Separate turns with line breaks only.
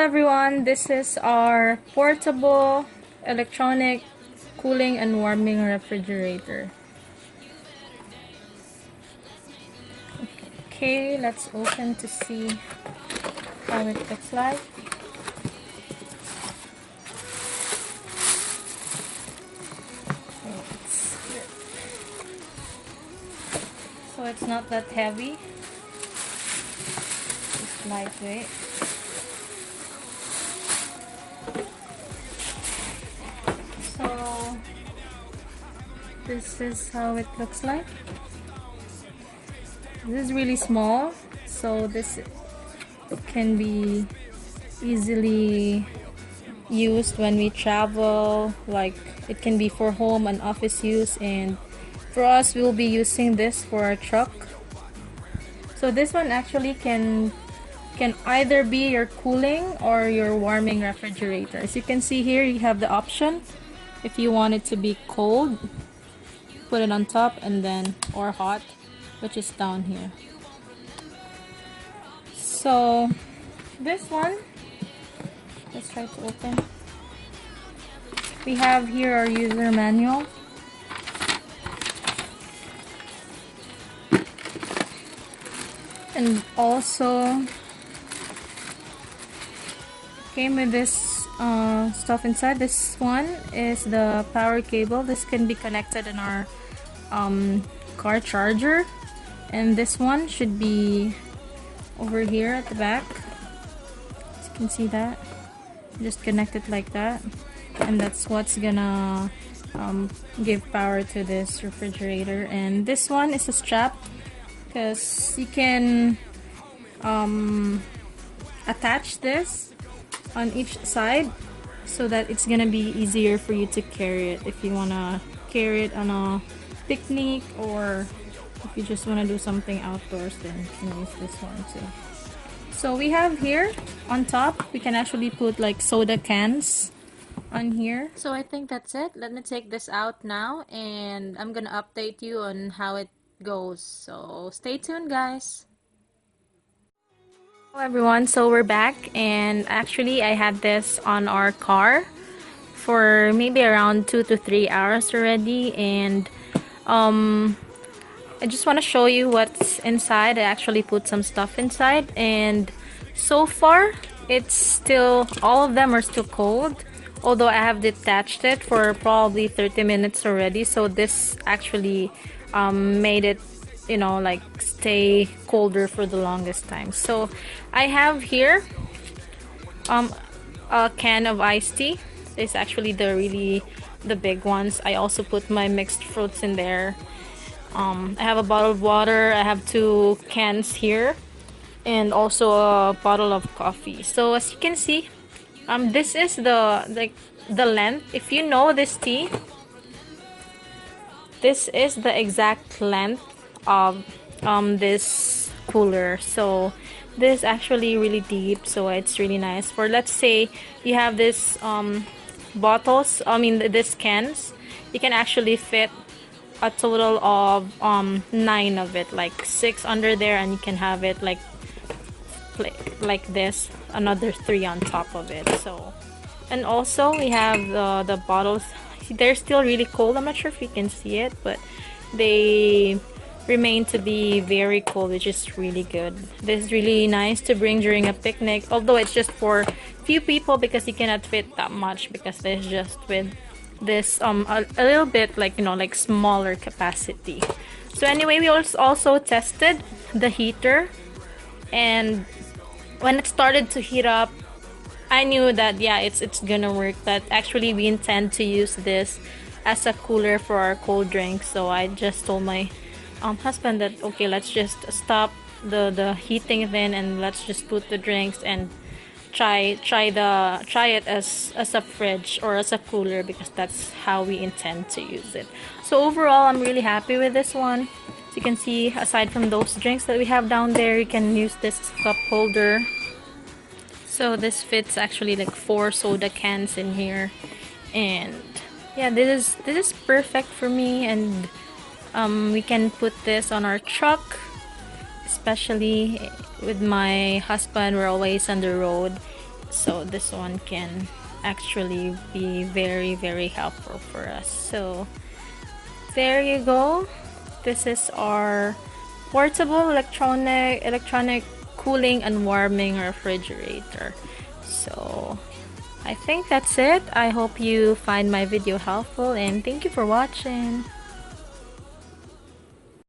everyone, this is our portable electronic cooling and warming refrigerator. Okay, let's open to see how it looks like. So it's not that heavy, it's lightweight. So this is how it looks like. This is really small, so this can be easily used when we travel. Like, it can be for home and office use, and for us we'll be using this for our truck. So this one actually can either be your cooling or your warming refrigerator. As you can see here, you have the option if you want it to be cold, put it on top, and then or hot, which is down here. So this one, let's try to open. We have here our user manual. And also came with this stuff inside. This one is the power cable. This can be connected in our car charger, and this one should be over here at the back. As you can see that, just connect it like that, and that's what's gonna give power to this refrigerator. And this one is a strap, because you can attach this on each side so that it's gonna be easier for you to carry it if you wanna carry it on a picnic, or if you just want to do something outdoors, then you can use this one too. So we have here on top, we can actually put like soda cans on here. So I think that's it. Let me take this out now, and I'm gonna update you on how it goes. So stay tuned, guys. Hello everyone, so we're back, and actually I had this on our car for maybe around 2 to 3 hours already, and I just want to show you what's inside. I actually put some stuff inside, and so far it's still, all of them are still cold, although I have detached it for probably 30 minutes already. So this actually made it, you know, like stay colder for the longest time. So I have here a can of iced tea. It's actually the big ones. I also put my mixed fruits in there. I have a bottle of water. I have 2 cans here, and also a bottle of coffee. So as you can see, this is the length. If you know this tea, this is the exact length of this cooler. So this is actually really deep, so it's really nice for, let's say you have this bottles, these cans, you can actually fit a total of 9 of it, like 6 under there, and you can have it like this, another 3 on top of it. So, and also we have the bottles. They're still really cold. I'm not sure if you can see it, but they remain to be very cold, which is really good. This is really nice to bring during a picnic, although it's just for few people because you cannot fit that much, because there's just with this a little bit, like, you know, like smaller capacity. So anyway, we also tested the heater, and when it started to heat up, I knew that yeah, it's gonna work. That actually we intend to use this as a cooler for our cold drinks. So I just told my husband that okay, let's just stop the heating then, and let's just put the drinks and try it as a fridge or as a cooler, because that's how we intend to use it. So overall, I'm really happy with this one. As you can see, aside from those drinks that we have down there, you can use this cup holder. So this fits actually like 4 soda cans in here, and yeah, this is perfect for me. And we can put this on our truck, especially with my husband. We're always on the road, So this one can actually be very, very helpful for us. So there you go. This is our portable electronic cooling and warming refrigerator. So I think that's it. I hope you find my video helpful, and thank you for watching.